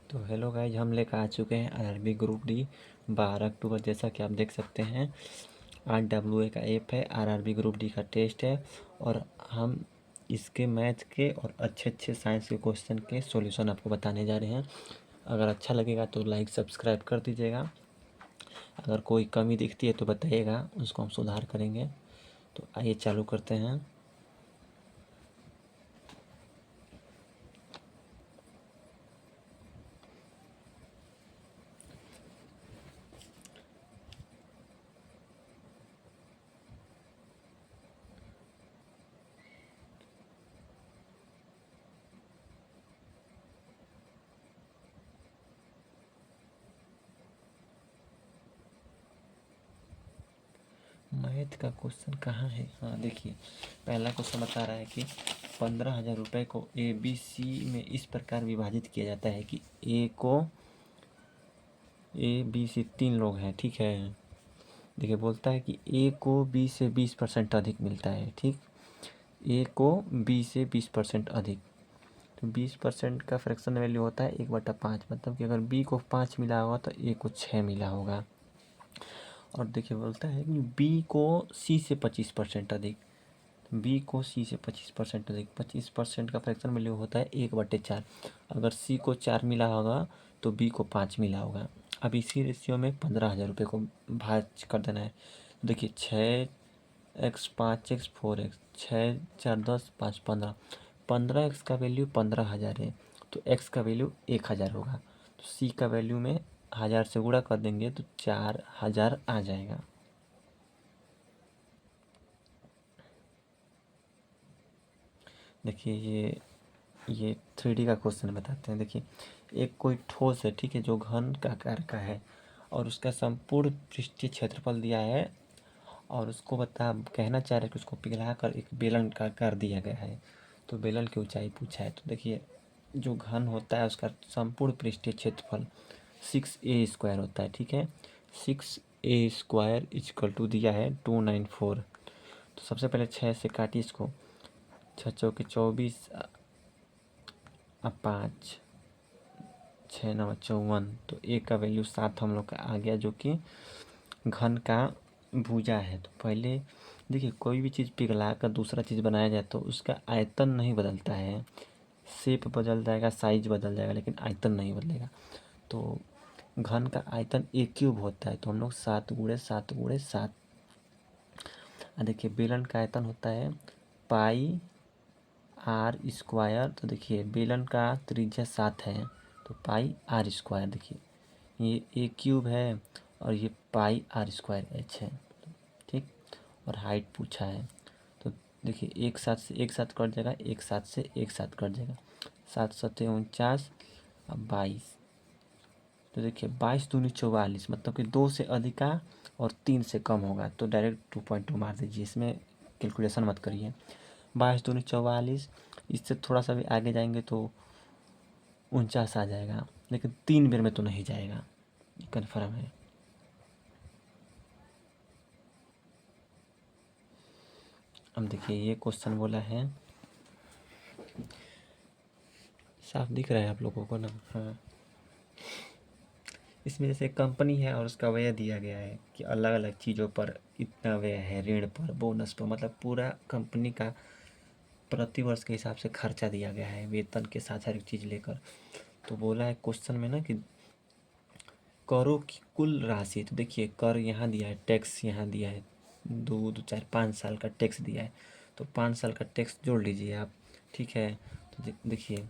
तो hello guys, हम लेकर आ चुके हैं आरआरबी ग्रुप डी 12 अक्टूबर। जैसा कि आप देख सकते हैं, RWA का ऐप है, आरआरबी ग्रुप डी का टेस्ट है और हम इसके मैथ के और अच्छे अच्छे साइंस के क्वेश्चन के सॉल्यूशन आपको बताने जा रहे हैं। अगर अच्छा लगेगा तो लाइक सब्सक्राइब कर दीजिएगा। अगर कोई कमी दिखती है तो बताइएगा, उसको हम सुधार करेंगे। तो आइए चालू करते हैं। मैथ का क्वेश्चन कहाँ है? हाँ देखिए, पहला क्वेश्चन बता रहा है कि 15,000 रुपये को ABC में इस प्रकार विभाजित किया जाता है कि A B C 3 लोग हैं, ठीक है। देखिए बोलता है कि A को B से 20% अधिक मिलता है, ठीक। A को B से 20% अधिक, तो 20% का फ्रैक्शन वैल्यू होता है 1/5। मतलब कि अगर B को 5 मिला होगा तो A को 6 मिला होगा। और देखिए बोलता है कि B को C से 25% अधिक, B को C से 25% अधिक। 25% का फ्रैक्शन वैल्यू होता है 1/4। अगर C को 4 मिला होगा तो B को 5 मिला होगा। अब इसी रेशियो में 15,000 रुपये को भाज कर देना है। तो देखिए 6x 5x 4x, 6 4 10 5 15। 15x का वैल्यू 15,000 है, तो x का वैल्यू 1,000 होगा। तो C का वैल्यू में 1000 से गुणा कर देंगे तो 4,000 आ जाएगा। देखिए ये 3D का क्वेश्चन बताते हैं। देखिए, एक कोई ठोस है, ठीक है, जो घन का आकार का है और उसका संपूर्ण पृष्ठीय क्षेत्रफल दिया है और उसको कहना चाह रहे हैं कि उसको पिघला कर एक बेलन का आकार दिया गया है। तो बेलन की ऊंचाई पूछा है। तो देखिए, जो घन होता है उसका संपूर्ण पृष्ठीय क्षेत्रफल 6a² होता है, ठीक है। 6a² इक्वल टू दिया है 294। तो सबसे पहले 6 से काटिए इसको, 6 चौके 24, अब 5, 6 9 54। तो ए का वैल्यू 7 हम लोग का आ गया, जो कि घन का भुजा है। तो पहले देखिए, कोई भी चीज़ पिघला कर दूसरा चीज़ बनाया जाए तो उसका आयतन नहीं बदलता है, शेप बदल जाएगा, साइज बदल जाएगा, लेकिन आयतन नहीं बदलेगा। तो घन का आयतन A³ होता है, तो हम लोग 7 × 7 × 7। देखिए, बेलन का आयतन होता है πr²। तो देखिए, बेलन का त्रिज्या 7 है, तो πr²। देखिए, ये A³ है और ये πr²h है, ठीक। और हाइट पूछा है, तो देखिए एक साथ से एक साथ कट जाएगा, एक साथ से एक साथ कट जाएगा। 7 7 49 और 22। तो देखिए 22 दूनी 44, मतलब कि 2 से अधिक का और 3 से कम होगा तो डायरेक्ट 2.2 मार दीजिए, इसमें कैलकुलेशन मत करिए। 22 दूनी 44, इससे थोड़ा सा भी आगे जाएंगे तो 49 आ जाएगा, लेकिन 3 बेर में तो नहीं जाएगा, कन्फर्म है। अब देखिए, ये क्वेश्चन बोला है, साफ दिख रहा है आप लोगों को ना? हाँ, इसमें जैसे कंपनी है और उसका व्यय दिया गया है कि अलग अलग चीज़ों पर इतना व्यय है, ऋण पर, बोनस पर, मतलब पूरा कंपनी का प्रति वर्ष के हिसाब से खर्चा दिया गया है, वेतन के साथ हर एक चीज़ लेकर। तो बोला है क्वेश्चन में ना कि करों की कुल राशि। तो देखिए, कर यहाँ दिया है, टैक्स यहाँ दिया है, 2 2 4 5 साल का टैक्स दिया है, तो 5 साल का टैक्स जोड़ लीजिए आप, ठीक है। तो देखिए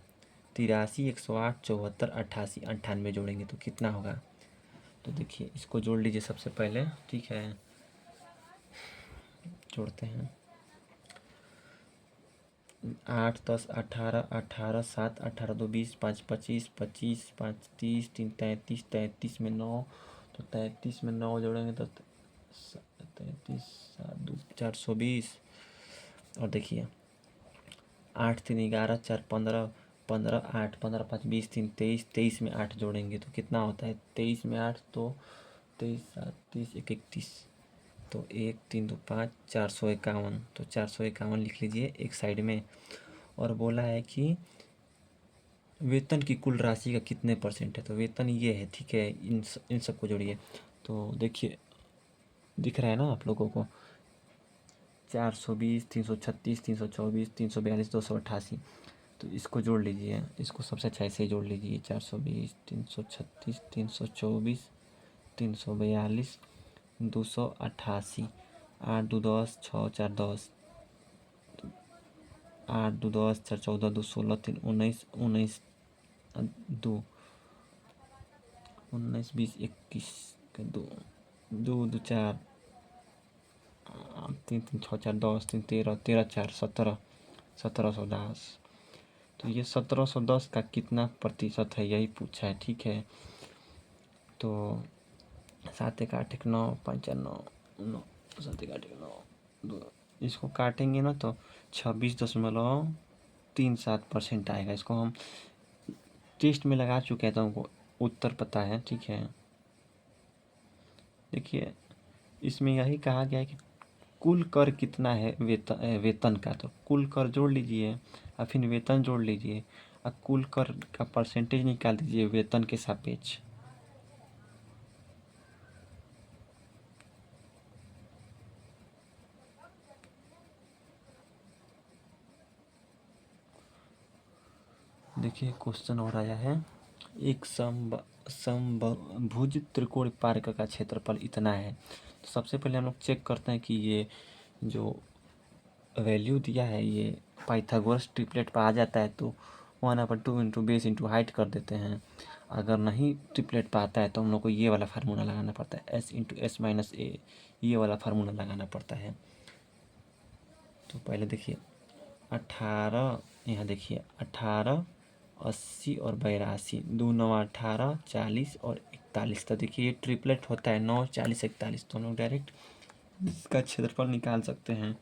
83 108 74 88 98 जोड़ेंगे तो कितना होगा? तो देखिए इसको जोड़ लीजिए सबसे पहले, ठीक है। जोड़ते हैं, 8 10 18 18 7 18 2 20 5 25 25 5 30 3 33 33 में 9, तो 33 में 9 जोड़ेंगे तो 33 7 2 420। और देखिए 8 3 11 4 15 15 8 15 5 20 3 23 23 में 8 जोड़ेंगे तो कितना होता है? 23 में 8 तो 23 7 30 1 31, तो 1 3 2 5 451। तो 451 लिख लीजिए एक साइड में। और बोला है कि वेतन की कुल राशि का कितने परसेंट है, तो वेतन ये है, ठीक है। इन सबको जोड़िए तो देखिए दिख रहा है ना आप लोगों को, 420, 336, 324, 342, 288। तो इसको जोड़ लीजिए, इसको सबसे अच्छा ऐसे ही जोड़ लीजिए, 420, 336, 324, 342, 288। 8 2 10, 6 4 10, 8 2 10, 4 14, 2 16, 3 19, 19 2 19 20 21 दो 2 2 4 3 3 6 4 10 3 13 13 4 17 1710। तो ये 1710 का कितना प्रतिशत है यही पूछा है, ठीक है। तो 7 1 8 1 9 5 4 9 9 7 1 8 1 9 2, इसको काटेंगे ना तो 26.37% आएगा। इसको हम टेस्ट में लगा चुके हैं तो हमको उत्तर पता है, ठीक है। देखिए इसमें यही कहा गया है कि कुल कर कितना है वेतन का, तो कुल कर जोड़ लीजिए और फिर वेतन जोड़ लीजिए और कुल कर का परसेंटेज निकाल दीजिए वेतन के सापेक्ष। देखिए क्वेश्चन और आया है, एक समभुज त्रिकोण पार्क का क्षेत्रफल इतना है। तो सबसे पहले हम लोग चेक करते हैं कि ये जो वैल्यू दिया है ये पाइथागोरस ट्रिपलेट पर आ जाता है तो 1/2 इंटू बेस इंटू हाइट कर देते हैं। अगर नहीं ट्रिपलेट पर आता है तो हम लोग को ये वाला फार्मूला लगाना पड़ता है, एस इंटू एस माइनस ए, ये वाला फार्मूला लगाना पड़ता है। तो पहले देखिए 18, यहाँ देखिए 18, 80 और 82, 2 9 18, 40 और 41। तो देखिए ये ट्रिपलेट होता है 9 40 41, तो हम लोग डायरेक्ट इसका क्षेत्रफल निकाल सकते हैं।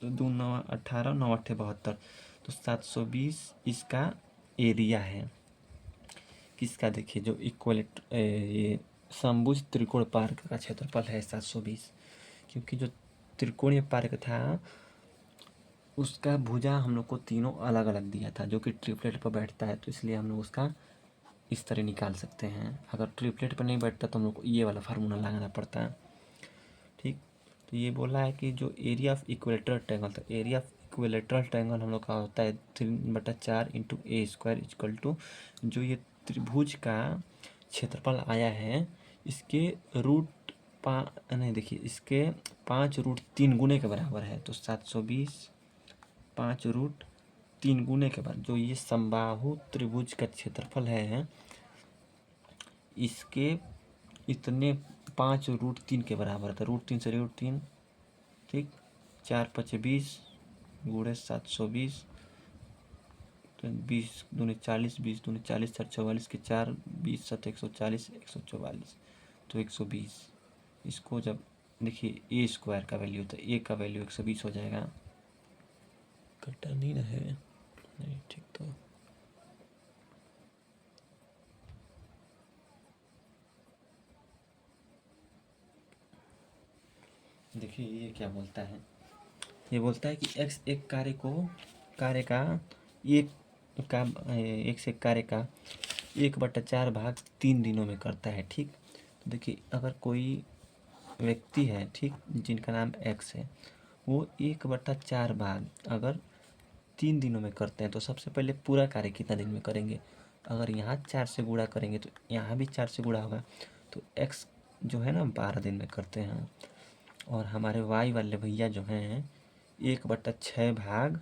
तो 2 9 18, 9 8 72, तो 720 इसका एरिया है। किसका, देखिए जो इक्वलेट ये समभुज त्रिकोण पार्क का क्षेत्रफल है 720, क्योंकि जो त्रिकोणीय पार्क था उसका भुजा हम लोग को तीनों अलग अलग दिया था जो कि ट्रिपलेट पर बैठता है, तो इसलिए हम लोग उसका इस तरह निकाल सकते हैं। अगर ट्रिपलेट पर नहीं बैठता तो हम लोग को ये वाला फार्मूला लगाना पड़ता है, ठीक। तो ये बोला है कि जो एरिया ऑफ इक्वेलेटरल ट्रायंगल था, एरिया ऑफ इक्वेलेटरल ट्रायंगल हम लोग का होता है 3/4 into A square equal to, जो ये त्रिभुज का क्षेत्रफल आया है इसके रूट नहीं देखिए इसके 5√3 गुने के बराबर है। तो 720 5√3 गुने के बाद जो ये समबाहु त्रिभुज का क्षेत्रफल है इसके इतने 5√3 के बराबर था। √3 से √3, ठीक। 4 5 20 गुणे 720, तो 20 दूनी 40, 20 दूनी 40, 4 44 के 4, 20 7 140, 144, तो 120। इसको जब देखिए ए स्क्वायर का वैल्यू, तो ए का वैल्यू 120 हो जाएगा। कटा नहीं ना है, नहीं ठीक। तो देखिए ये क्या बोलता है, ये बोलता है कि x एक कार्य का एक का एक से कार्य का 1/4 भाग 3 दिनों में करता है, ठीक। तो देखिए अगर कोई व्यक्ति है, ठीक, जिनका नाम x है, वो 1/4 भाग अगर 3 दिनों में करते हैं तो सबसे पहले पूरा कार्य कितना दिन में करेंगे। अगर यहाँ 4 से गुणा करेंगे तो यहाँ भी 4 से गुणा होगा, तो x जो है ना 12 दिन में करते हैं। और हमारे वाई वाले भैया जो हैं 1/6 भाग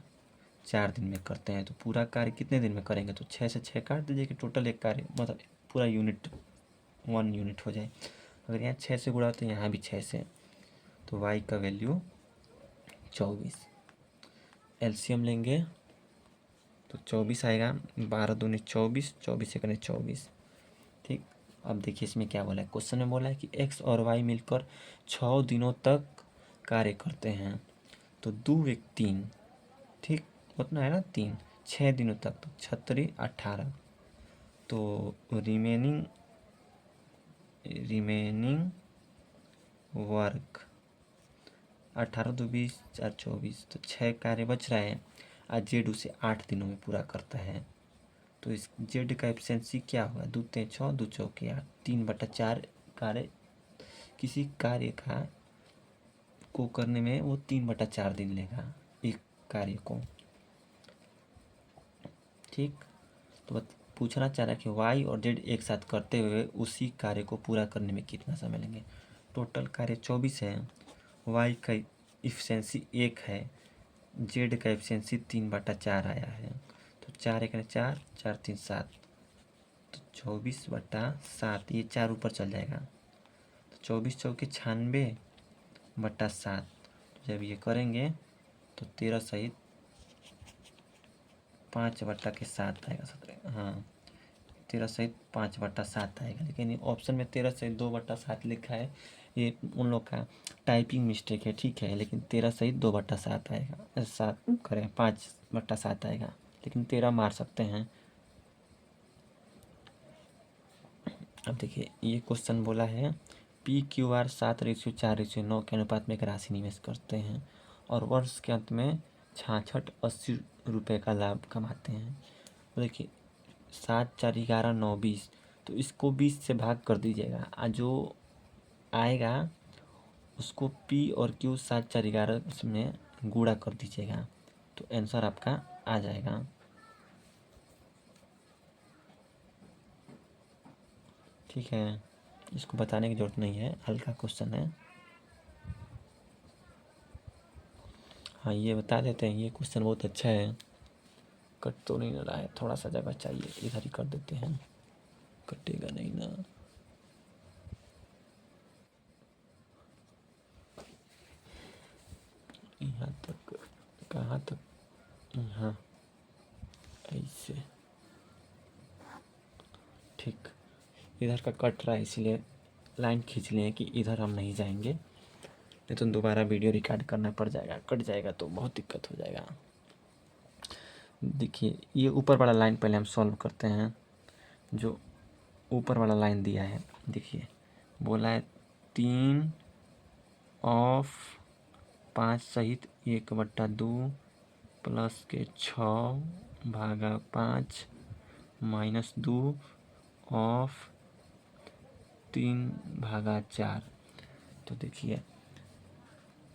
4 दिन में करते हैं। तो पूरा कार्य कितने दिन में करेंगे, तो 6 से 6 काट दीजिए कि टोटल एक कार्य मतलब पूरा यूनिट 1 यूनिट हो जाए। अगर यहाँ 6 से गुणा हो तो यहाँ भी 6 से, तो वाई का वैल्यू 24। एलसीएम लेंगे तो 24 आएगा, 12 दूनी 24, 24 एकने 24, ठीक। अब देखिए इसमें क्या बोला है, क्वेश्चन में बोला है कि एक्स और वाई मिलकर 6 दिनों तक कार्य करते हैं। तो 2 व्यक्ति 3, ठीक, उतना है ना 3, 6 दिनों तक, तो 36 18, तो रिमेनिंग वर्क 18 2 20 4 24, तो 6 कार्य बच रहे हैं। और जेड उसे 8 दिनों में पूरा करता है। तो इस जेड का एफिशिएंसी क्या होगा? 2 3 6 2 चौके 8, 3/4 कार्य, किसी कार्य का को करने में वो 3/4 दिन लेगा एक कार्य को। ठीक, तो पूछना चाह रहा है कि वाई और जेड एक साथ करते हुए उसी कार्य को पूरा करने में कितना समय लेंगे। टोटल कार्य 24 है, वाई का इफिशिएंसी 1 है, जेड का एफिशिएंसी 3/4 आया है। तो 4 1 4, 4 3 7, तो 24/7, ये 4 ऊपर चल जाएगा। तो 24 चौके 96/7, जब ये करेंगे तो 13 सहित 5/7 आएगा। 17, हाँ 13 सहित 5/7 आएगा। लेकिन ऑप्शन में 13 सहित 2/7 लिखा है, ये उन लोग का टाइपिंग मिस्टेक है, ठीक है। लेकिन 13 सहित 2/7 आएगा, 7 करें 5/7 आएगा, लेकिन 13 मार सकते हैं। अब देखिए ये क्वेश्चन बोला है PQR 7:4:9 के अनुपात में एक राशि निवेश करते हैं और वर्ष के अंत में 66-80 रुपये का लाभ कमाते हैं। तो देखिए 7 4 11 9 20, तो इसको 20 से भाग कर दीजिएगा और जो आएगा उसको P और Q 7 4 11 में गुणा कर दीजिएगा, तो आंसर आपका आ जाएगा। ठीक है, इसको बताने की ज़रूरत नहीं है, हल्का क्वेश्चन है। हाँ ये बता देते हैं, ये क्वेश्चन बहुत अच्छा है। कट तो नहीं रहा है, थोड़ा सा जगह चाहिए, इधर ही कर देते हैं, कटेगा नहीं ना। यहाँ तक, कहाँ तक? हाँ ऐसे, ठीक, इधर का कट रहा है इसीलिए लाइन खींच लिए कि इधर हम नहीं जाएंगे, नहीं तो दोबारा वीडियो रिकॉर्ड करना पड़ जाएगा, कट जाएगा तो बहुत दिक्कत हो जाएगा। देखिए ये ऊपर वाला लाइन पहले हम सॉल्व करते हैं। जो ऊपर वाला लाइन दिया है, देखिए बोला है 3/5 सहित 1/2 प्लस के 6/5 माइनस 2/3/4। तो देखिए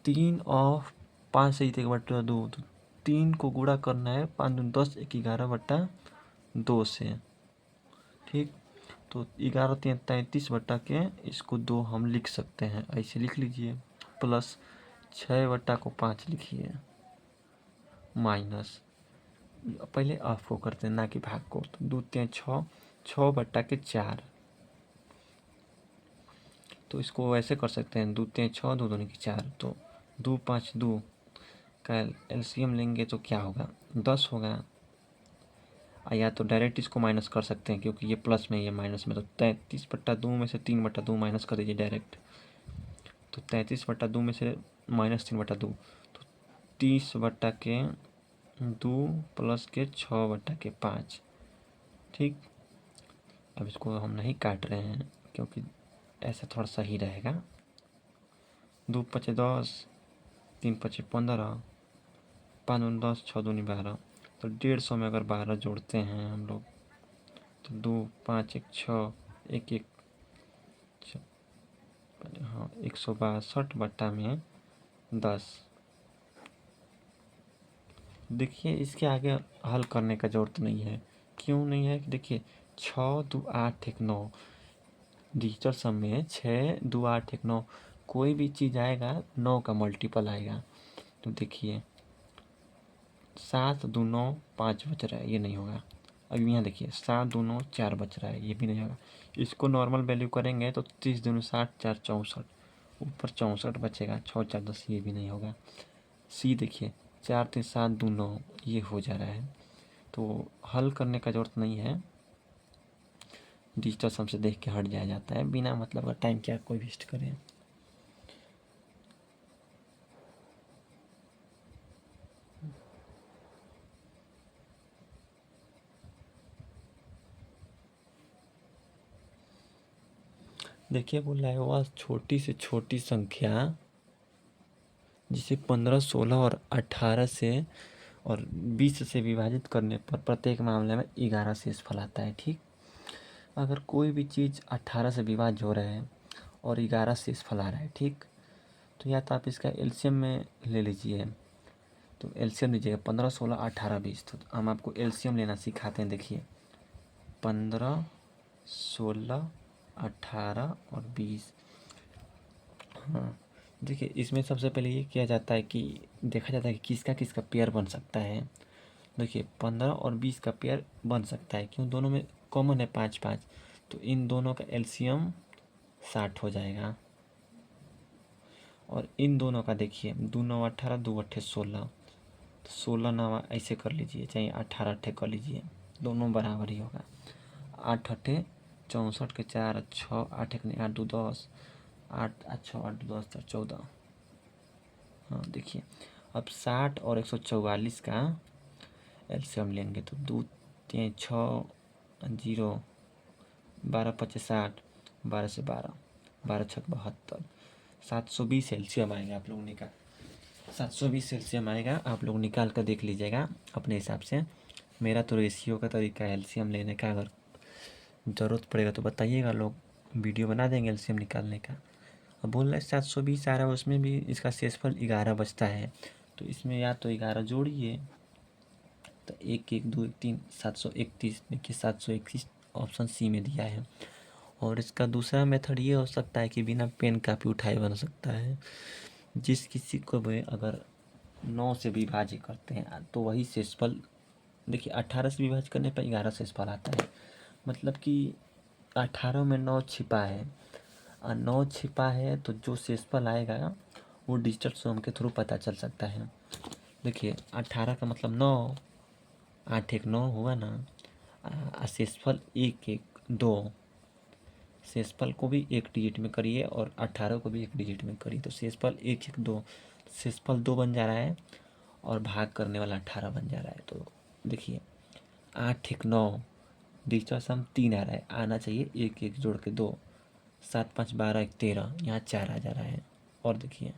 3/5 सहित 1/2, तो 3 को गुणा करना है 5 दूनी 10 1 11/2 से। ठीक, तो 11 3 33 बटा के इसको 2 हम लिख सकते हैं, ऐसे लिख लीजिए, प्लस 6/5 लिखिए, माइनस, पहले ऑफ को करते हैं ना कि भाग को, तो 2 3 6, 6/4। तो इसको ऐसे कर सकते हैं, 2 3 6, 2 दूनी 4, तो 2 5 2 का एलसीएम लेंगे तो क्या होगा? 10 होगा। या तो डायरेक्ट इसको माइनस कर सकते हैं क्योंकि ये प्लस में ये माइनस में, तो 33/2 में से 3/2 माइनस कर दीजिए डायरेक्ट, तो 33/2 में से माइनस 3/2, तो 30/2 प्लस के 6/5। ठीक, अब इसको हम नहीं काट रहे हैं क्योंकि ऐसा थोड़ा सही रहेगा। 2 5 10, 3 5 15, 5 दूनी 10, 6 दूनी 12, तो 150 में अगर 12 जोड़ते हैं हम लोग तो 2 5 1 6 1 1, हाँ 162/10। देखिए इसके आगे हल करने का ज़रूरत नहीं है, क्यों नहीं है कि देखिए 6 2 8 1 9, डिजिटल सम में 6 2 8 1 9, कोई भी चीज़ आएगा 9 का मल्टीपल आएगा। तो देखिए 7 2 9 5 बच रहा है, ये नहीं होगा। अब यहाँ देखिए 7 2 9 4 बच रहा है, ये भी नहीं होगा। इसको नॉर्मल वैल्यू करेंगे तो 30 दूनी 60, 4 64, ऊपर 64 बचेगा, 6 4 10, ये भी नहीं होगा। सी देखिए 4 3 7 2 9, ये हो जा रहा है। तो हल करने का ज़रूरत नहीं है, डिजिटल सम से देख के हट जाया जाता है, बिना मतलब का टाइम क्या कोई वेस्ट करें। देखिए बोल रहा है वह छोटी से छोटी संख्या जिसे 15 16 और 18 से और 20 से विभाजित करने पर प्रत्येक मामले में 11 शेषफल आता है। ठीक, अगर कोई भी चीज़ 18 से विभाज्य हो रहा है और 11 शेषफल आ रहा है, ठीक, तो या तो आप इसका एलसीएम में ले लीजिए, तो एलसीएम लीजिएगा 15, 16, 18, 20। तो हम आपको एलसीएम लेना सिखाते हैं। देखिए 15, 16, 18 और 20। हाँ, देखिए इसमें सबसे पहले ये किया जाता है कि देखा जाता है कि किसका किसका पेयर बन सकता है। देखिए 15 और 20 का पेयर बन सकता है, क्यों, दोनों में कॉमन है 5 5, तो इन दोनों का एलसीएम 60 हो जाएगा। और इन दोनों का देखिए 2 9 18, 2 8 16, तो 16 9 ऐसे कर लीजिए, चाहे 18 8 कर लीजिए, दोनों बराबर ही होगा। 8 8 64 के 4 6, 8 1 8 2 10, 8 6 8 10 14। हाँ देखिए, अब 60 और 144 का एलसीएम लेंगे तो 2 3 6 0, 12 5 60, 12 से 12, 12 6 72, 720 एलसीएम आएगा आप लोग निकाल, 720 एलसीएम आएगा, आप लोग निकाल कर देख लीजिएगा अपने हिसाब से। मेरा तो रेशियो का तरीका है एलसीएम लेने का, अगर ज़रूरत पड़ेगा तो बताइएगा, लोग वीडियो बना देंगे एलसीएम निकालने का। अब बोल रहे 720 आ रहा है, उसमें भी इसका शेषफल 11 बचता है, तो इसमें या तो 11 जोड़िए, तो 1 1 2 1 3 731। देखिए 731 ऑप्शन सी में दिया है। और इसका दूसरा मेथड ये हो सकता है कि बिना पेन कापी उठाए बन सकता है। जिस किसी को भी अगर 9 से विभाज्य करते हैं तो वही शेषफल, देखिए 18 से विभाज्य करने पर 11 शेषफल आता है, मतलब कि 18 में 9 छिपा है, और 9 छिपा है तो जो शेषफल आएगा वो डिजिटल सम के थ्रू पता चल सकता है। देखिए 18 का मतलब 9, 8 1 9 हुआ ना, शेषफल 1 1 2, शेषफल को भी एक डिजिट में करिए और 18 को भी एक डिजिट में करिए, तो शेषफल 1 1 2, शेषफल 2 बन जा रहा है और भाग करने वाला 18 बन जा रहा है। तो देखिए 8 1 9, डिजिटल सम 3 आ रहा है, आना चाहिए 1 1 जोड़ के 2, 7 5 12 1 13, यहाँ 4 आ जा रहा है। और देखिए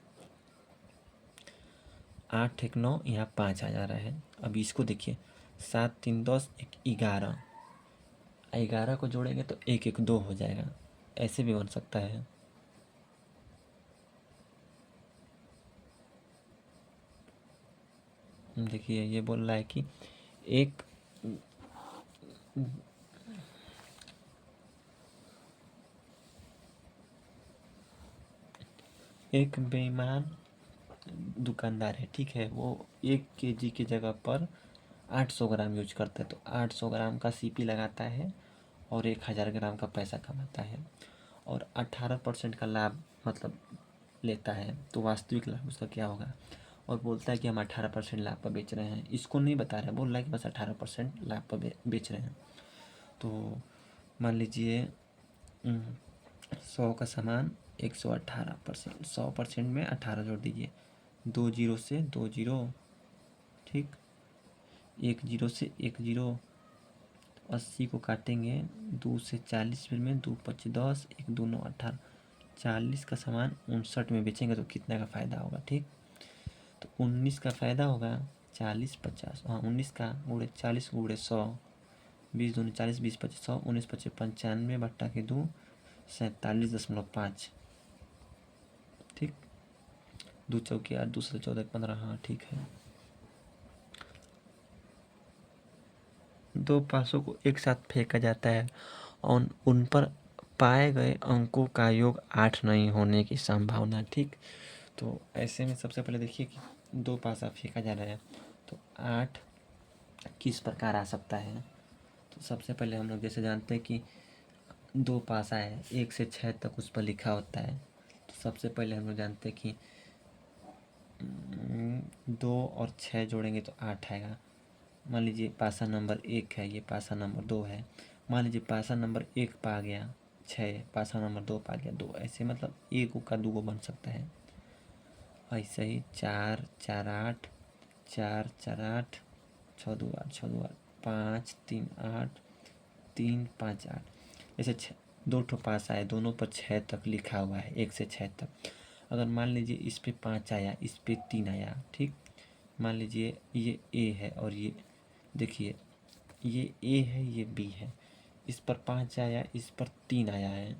8 1 9, यहाँ 5 आ जा रहा है। अब इसको देखिए 7 3 10 1 11, 11 को जोड़ेंगे तो 1 1 2 हो जाएगा, ऐसे भी बन सकता है। देखिए ये बोल रहा है कि एक एक बेईमान दुकानदार है, ठीक है, वो 1 केजी की जगह पर 800 ग्राम यूज करता है, तो 800 ग्राम का सीपी लगाता है और 1000 ग्राम का पैसा कमाता है, और 18% का लाभ मतलब लेता है, तो वास्तविक लाभ उसका क्या होगा। और बोलता है कि हम 18% लाभ पर बेच रहे हैं, इसको नहीं बता रहे हैं, बोल रहा है कि बस 18% लाभ पर बेच रहे हैं। तो मान लीजिए 100 का सामान 118%, 100% में 18 जोड़ दीजिए, 2 जीरो से 2 जीरो, ठीक, 1 जीरो से 1 जीरो, 80 को काटेंगे 2 से 40 में, 2 5 10, 1 2 9 18, 40 का सामान 59 में बेचेंगे तो कितना का फ़ायदा होगा, ठीक, तो 19 का फ़ायदा होगा, 40 50, हाँ 19 का गुणे 40 गुणे 100, 20 दूनी 40, 20 25 100, 19 25 95 बट्टा के 2, 47.5, ठीक, 2 चौकी 8, 2 से 14 15, हाँ ठीक है। दो पासों को एक साथ फेंका जाता है और उन पर पाए गए अंकों का योग 8 नहीं होने की संभावना, ठीक। तो ऐसे में सबसे पहले देखिए कि दो पासा फेंका जा रहा है, तो 8 किस प्रकार आ सकता है। तो सबसे पहले हम लोग जैसे जानते हैं कि दो पासा है, 1 से 6 तक उस पर लिखा होता है, तो सबसे पहले हम लोग जानते हैं कि 2 और 6 जोड़ेंगे तो 8 आएगा। मान लीजिए पासा नंबर 1 है, ये पासा नंबर 2 है, मान लीजिए पासा नंबर 1 पा गया 6, पासा नंबर 2 पा गया 2, ऐसे मतलब एक का 2 बन सकता है। ऐसे ही 4 4 8, 4 4 8, 6 2 8, 6 2 8, 5 3 8, 3 5 8, ऐसे 6 दो ठो पासा है, दोनों पर 6 तक लिखा हुआ है, 1 से 6 तक। अगर मान लीजिए इस पे 5 आया, इस पे 3 आया, ठीक, मान लीजिए ये ए है और ये देखिए ये ए है, ये बी है, इस पर 5 आया, इस पर 3 आया है,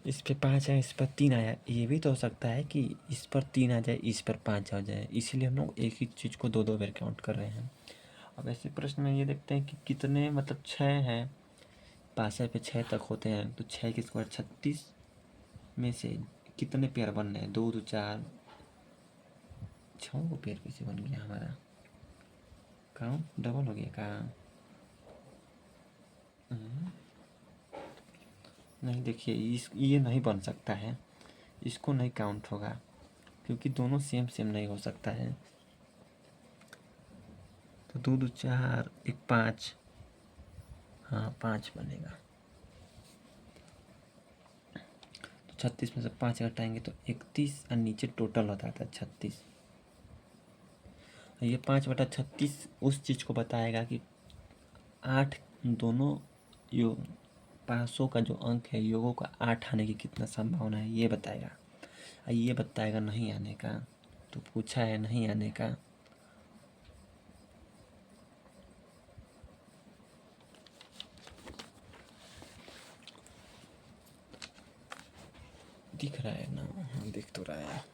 इस पे 5 आया, इस पर 3 आया। ये भी तो हो सकता है कि इस पर 3 आ जाए, इस पर 5 आ जाए, इसीलिए हम लोग एक ही चीज़ को दो दो बार काउंट कर रहे हैं। अब ऐसे प्रश्न में ये देखते हैं कि कितने मतलब 6 हैं, 65 पे 6 तक होते हैं, तो 6 के स्क्वायर 36 में से कितने पेयर बन रहे हैं? 2 2 4, 6 को पेयर कैसे बन गया हमारा? काउंट डबल हो गया का? नहीं, देखिए ये नहीं बन सकता है, इसको नहीं काउंट होगा क्योंकि दोनों सेम सेम नहीं हो सकता है। तो 2 2 4 1 5, हाँ 5 बनेगा। तो 36 में से 5 घटाएंगे तो 31 और नीचे टोटल होता था 36। ये 5/36 उस चीज़ को बताएगा कि 8 दोनों योग 500 का जो अंक है योगों का 8 आने की कितना संभावना है ये बताएगा। और ये बताएगा नहीं आने का, तो पूछा है नहीं आने का। दिख रहा है ना? हाँ, दिख तो रहा है।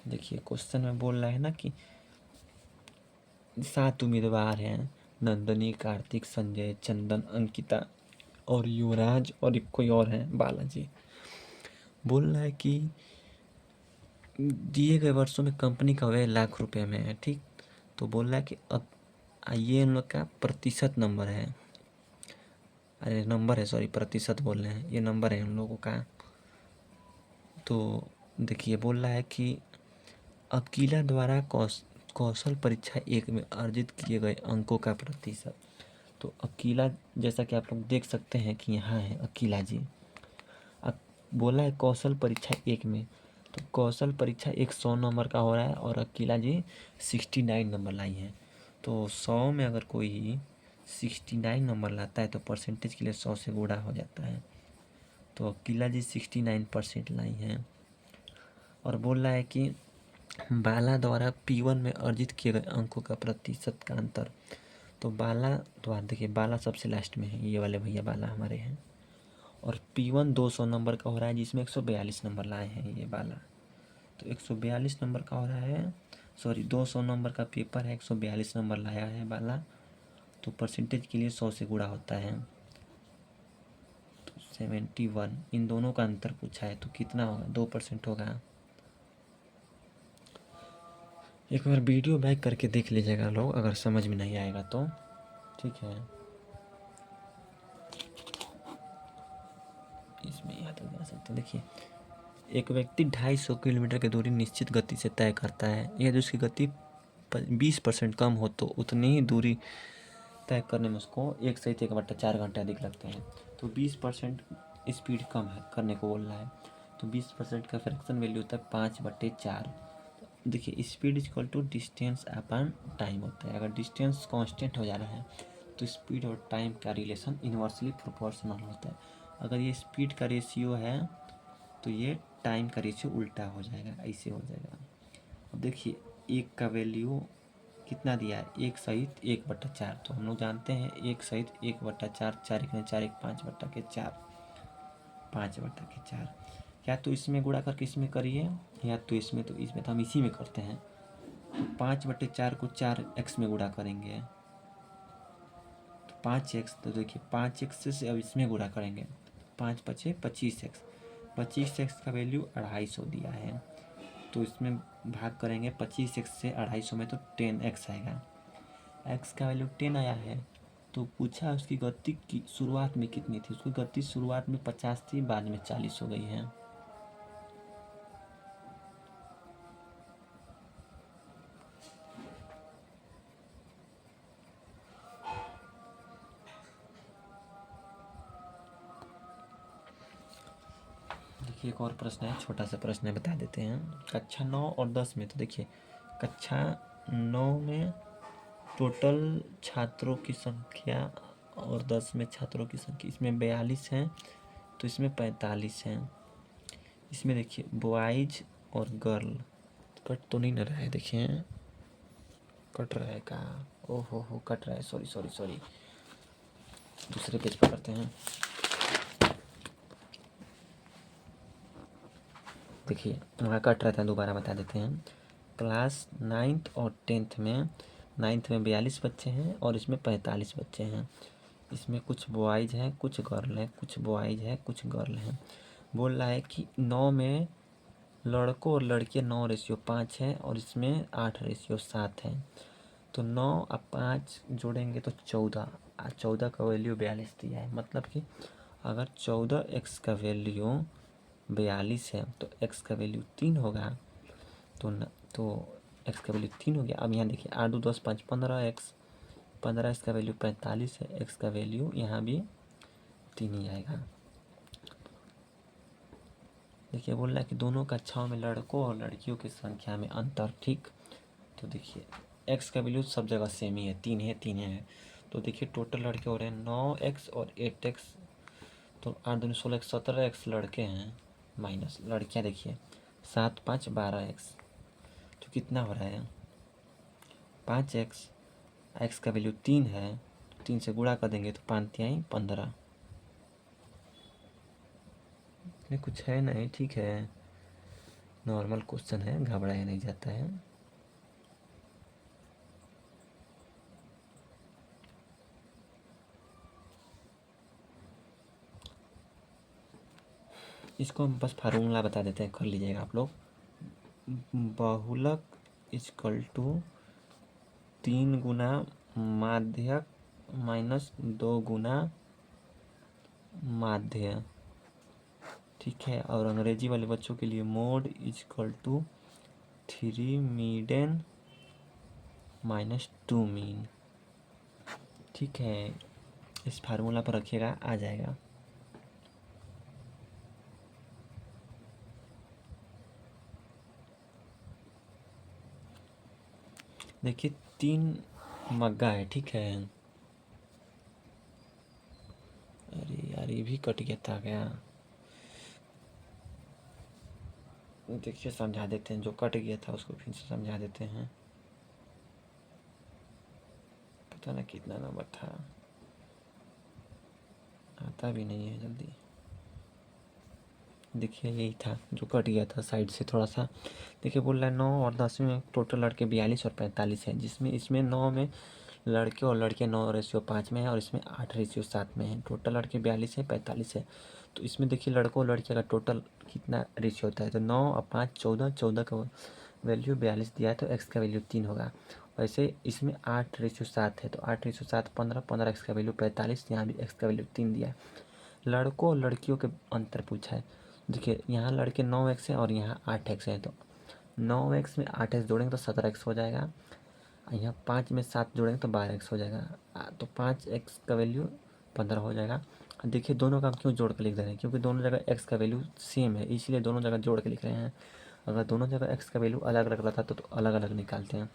देखिए क्वेश्चन में बोल रहा है ना कि 7 उम्मीदवार हैं, नंदनी, कार्तिक, संजय, चंदन, अंकिता और युवराज और एक कोई और है बालाजी। बोल रहा है कि दिए गए वर्षों में कंपनी का व्यय लाख रुपए में है, ठीक। तो बोल रहा है कि अब ये इन लोग का प्रतिशत नंबर है, अरे नंबर है, सॉरी प्रतिशत बोल रहे हैं, ये नंबर है उन लोगों का। तो देखिए बोल रहा है कि अकीला द्वारा कौशल परीक्षा 1 में अर्जित किए गए अंकों का प्रतिशत। तो अकीला जैसा कि आप लोग देख सकते हैं कि यहाँ है अकीला जी। अब बोला है कौशल परीक्षा 1 में, तो कौशल परीक्षा 100 नंबर का हो रहा है और अकीला जी 69 नंबर लाई हैं। तो 100 में अगर कोई 69 नंबर लाता है तो परसेंटेज के लिए 100 से गुणा हो जाता है। तो अकीला जी 69% लाई हैं। और बोल रहा है कि बाला द्वारा P1 में अर्जित किए गए अंकों का प्रतिशत का अंतर। तो बाला द्वारा देखिए बाला सबसे लास्ट में है, ये वाले भैया बाला हमारे हैं। और P1 200 नंबर का हो रहा है जिसमें 142 नंबर लाए हैं ये बाला। तो 142 नंबर का हो रहा है, सॉरी 200 नंबर का पेपर है, 142 नंबर लाया है बाला। तो परसेंटेज के लिए 100 से गुणा होता है, तो 71। इन दोनों का अंतर पूछा है तो कितना होगा? 2% होगा। एक बार वीडियो बैक करके देख लीजिएगा लोग, अगर समझ में नहीं आएगा तो, ठीक है। इसमें यहाँ तक जा सकते हैं। देखिए एक व्यक्ति 250 किलोमीटर की दूरी निश्चित गति से तय करता है, यदि उसकी गति 20% कम हो तो उतनी ही दूरी तय करने में उसको 1/4 घंटे अधिक लगते हैं। तो 20% स्पीड कम है करने को बोल रहा है, तो 20% का फ्रैक्शन वैल्यू होता है 5/4। देखिए स्पीड इक्वल टू डिस्टेंस अपन टाइम होता है। अगर डिस्टेंस कांस्टेंट हो जा रहा है तो स्पीड और टाइम का रिलेशन इन्वर्सली प्रोपोर्शनल होता है। अगर ये स्पीड का रेशियो है तो ये टाइम का रेशियो उल्टा हो जाएगा, ऐसे हो जाएगा। अब देखिए एक का वैल्यू कितना दिया है, 1/1/4। तो हम लोग जानते हैं 1/1/4, 4 1 4 1 5/4, 5/4। या तो इसमें गुणा करके इसमें करिए, या तो इसमें, तो इसमें तो हम इसी में करते हैं। तो 5/4 को 4x में गुणा करेंगे तो 5x। तो देखिए 5x से अब इसमें गुणा करेंगे, 5 5 25x। 25x का वैल्यू 250 दिया है, तो इसमें भाग करेंगे 25x से 250 में तो 10x आएगा। x का वैल्यू 10 आया है, तो पूछा उसकी गति की शुरुआत में कितनी थी। उसकी गति शुरुआत में 50 थी, बाद में 40 हो गई है। देखिए एक और प्रश्न है, छोटा सा प्रश्न है, बता देते हैं। कक्षा 9 और 10 में, तो देखिए कक्षा 9 में टोटल छात्रों की संख्या और 10 में छात्रों की संख्या, इसमें 42 हैं तो इसमें 45 हैं। इसमें देखिए बॉयज़ और गर्ल। कट तो नहीं न रहा है, देखिए कट रहा है का? ओहो हो, कट रहा है, सॉरी सॉरी सॉरी। दूसरे पेज पर करते हैं। देखिए वहाँ कट रहा था, दोबारा बता देते हैं। क्लास 9th और 10th में, 9th में 42 बच्चे हैं और इसमें 45 बच्चे हैं। इसमें कुछ बॉयज़ हैं, कुछ गर्ल हैं, कुछ बॉयज़ हैं, कुछ गर्ल हैं। बोल रहा है कि 9 में लड़कों और लड़कियाँ 9:5 है और इसमें 8:7 है। तो 9 और 5 जोड़ेंगे तो 14, 14 का वैल्यू 42 दिया है। मतलब कि अगर 14x का वैल्यू 42 है तो x का वैल्यू 3 होगा। तो x का वैल्यू 3 हो गया। अब यहाँ देखिए 8 2 10 5 15x, 15 इसका वैल्यू 45 है, x का वैल्यू यहाँ भी 3 ही आएगा। देखिए बोल रहा है कि दोनों कक्षाओं में लड़कों और लड़कियों की संख्या में अंतर, ठीक। तो देखिए x का वैल्यू सब जगह सेम ही है, 3 है, 3 है। तो देखिए टोटल लड़के हो रहे हैं 9x और 8x। तो 8 दूनी 16, 17x लड़के हैं, माइनस लड़कियाँ देखिए 7 5 12x। तो कितना हो रहा है 5x। x का वैल्यू 3 है, 3 से गुणा कर देंगे तो 5 तिहाई 15। इसमें कुछ है नहीं, ठीक है, नॉर्मल क्वेश्चन है, घबराया नहीं जाता है। इसको हम बस फार्मूला बता देते हैं, कर लीजिएगा आप लोग। बहुलक इजकल टू 3 गुना माध्यक माइनस 2 गुना माध्य, ठीक है। और अंग्रेजी वाले बच्चों के लिए mode equal to 3 median minus 2 mean, ठीक है। इस फार्मूला पर रखिएगा, आ जाएगा। देखिए 3 मग्गा है, ठीक है। अरे यार ये भी कट गया था क्या? देखिए समझा देते हैं, जो कट गया था उसको फिर से समझा देते हैं। पता ना कितना नंबर था, आता भी नहीं है जल्दी। देखिए यही था जो कट गया था साइड से थोड़ा सा। देखिए बोल रहा है 9 और 10 में टोटल लड़के 42 और 45 है, जिसमें इसमें 9 में लड़के और लड़कियाँ 9:5 में है और इसमें 8:7 में है। टोटल लड़के 42 है, 45 है। तो इसमें देखिए लड़कों और लड़कियों का टोटल कितना रेशियो होता है, तो 9 और 5 14, 14 का वैल्यू 42 दिया है तो x का वैल्यू 3 होगा। वैसे इसमें 8:7 है तो 8:7 15, 15 x का वैल्यू 45, यहाँ भी x का वैल्यू 3 दिया है। लड़कों और लड़कियों के अंतर पूछा है। देखिए यहाँ लड़के 9x है और यहाँ 8x है, तो 9x में 8x जोड़ेंगे तो 17x हो जाएगा। यहाँ 5 में 7 जोड़ेंगे तो 12x हो जाएगा। तो 5x का वैल्यू 15 हो जाएगा। देखिए दोनों का हम क्यों जोड़ के लिख दे रहे हैं, क्योंकि दोनों जगह x का वैल्यू सेम है, इसलिए दोनों जगह जोड़ के लिख रहे हैं। अगर दोनों जगह x का वैल्यू अलग अलग रहता तो अलग अलग निकालते हैं।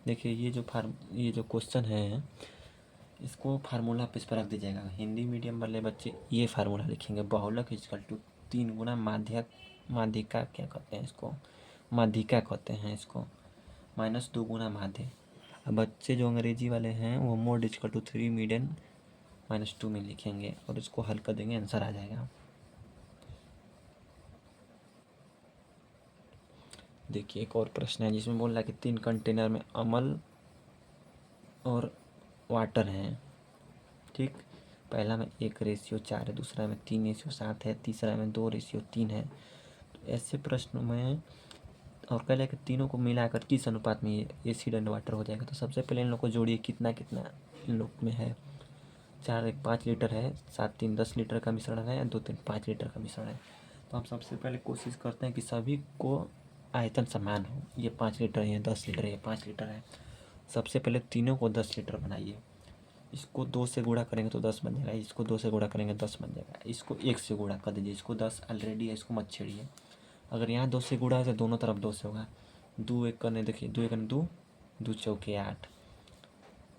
देखिए ये जो क्वेश्चन है इसको फार्मूला पे इस पर रख दीजिएगा। हिंदी मीडियम वाले बच्चे ये फार्मूला लिखेंगे, बहुलक इजकल टू 3 गुना माध्यक, माध्यिका क्या कहते हैं इसको, माध्यिका कहते हैं इसको, माइनस 2 गुना माध्य। अब बच्चे जो अंग्रेजी वाले हैं वो mode equal to 3 median minus 2 में लिखेंगे और इसको हल कर देंगे, आंसर आ जाएगा। देखिए एक और प्रश्न है जिसमें बोल रहा है कि 3 कंटेनर में अमल और वाटर हैं, ठीक। पहला में 1:4 है, दूसरा में 3:7 है, तीसरा में 2:3 है। तो ऐसे प्रश्न में और कह लिया कि तीनों को मिलाकर किस अनुपात में ये एसिड एंड वाटर हो जाएगा। तो सबसे पहले इन लोग को जोड़िए, कितना कितना इन लोग में है। 4 1 5 लीटर है, 7 3 10 लीटर का मिश्रण है, 2 3 5 लीटर का मिश्रण है। तो हम सबसे पहले कोशिश करते हैं कि सभी को आयतन समान हो। ये 5 लीटर है, ये 10 लीटर है, ये 5 लीटर है। सबसे पहले तीनों को 10 लीटर बनाइए। इसको 2 से गुणा करेंगे तो 10 बन जाएगा, इसको 2 से गुणा करेंगे 10 बन जाएगा, इसको 1 से गुणा कर दीजिए, इसको 10 ऑलरेडी है, इसको मत छेड़िए। अगर यहाँ 2 से गुणा है तो दोनों तरफ 2 से होगा। 2 1 करने देखिए, 2 1 2, 2 चौके 8,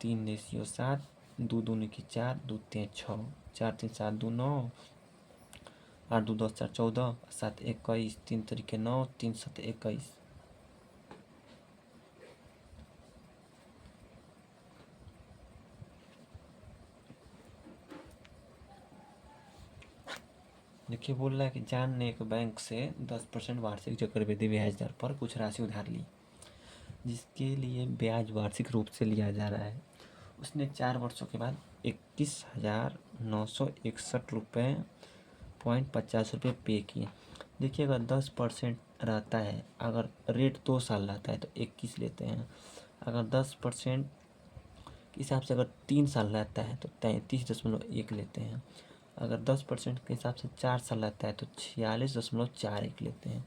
3:7, दो दूनी की 4, दो तीन 6, 4 3 7 2 9, 8 2 10 4 14, 7 21, 3 तरीके 9, 3 7 21। देखिए बोल रहा है कि जान ने एक बैंक से 10% वार्षिक चक्रवृद्धि ब्याज दर पर कुछ राशि उधार ली, जिसके लिए ब्याज वार्षिक रूप से लिया जा रहा है। उसने 4 वर्षों के बाद 21,961 रुपये पॉइंट 50 रुपये पे किए। देखिए अगर 10% रहता है, अगर रेट 2 साल रहता है तो 21 लेते हैं। अगर 10% के हिसाब से अगर 3 साल रहता है तो 33.1 लेते हैं। अगर 10% के हिसाब से 4 साल रहता है तो 46.41 लेते हैं।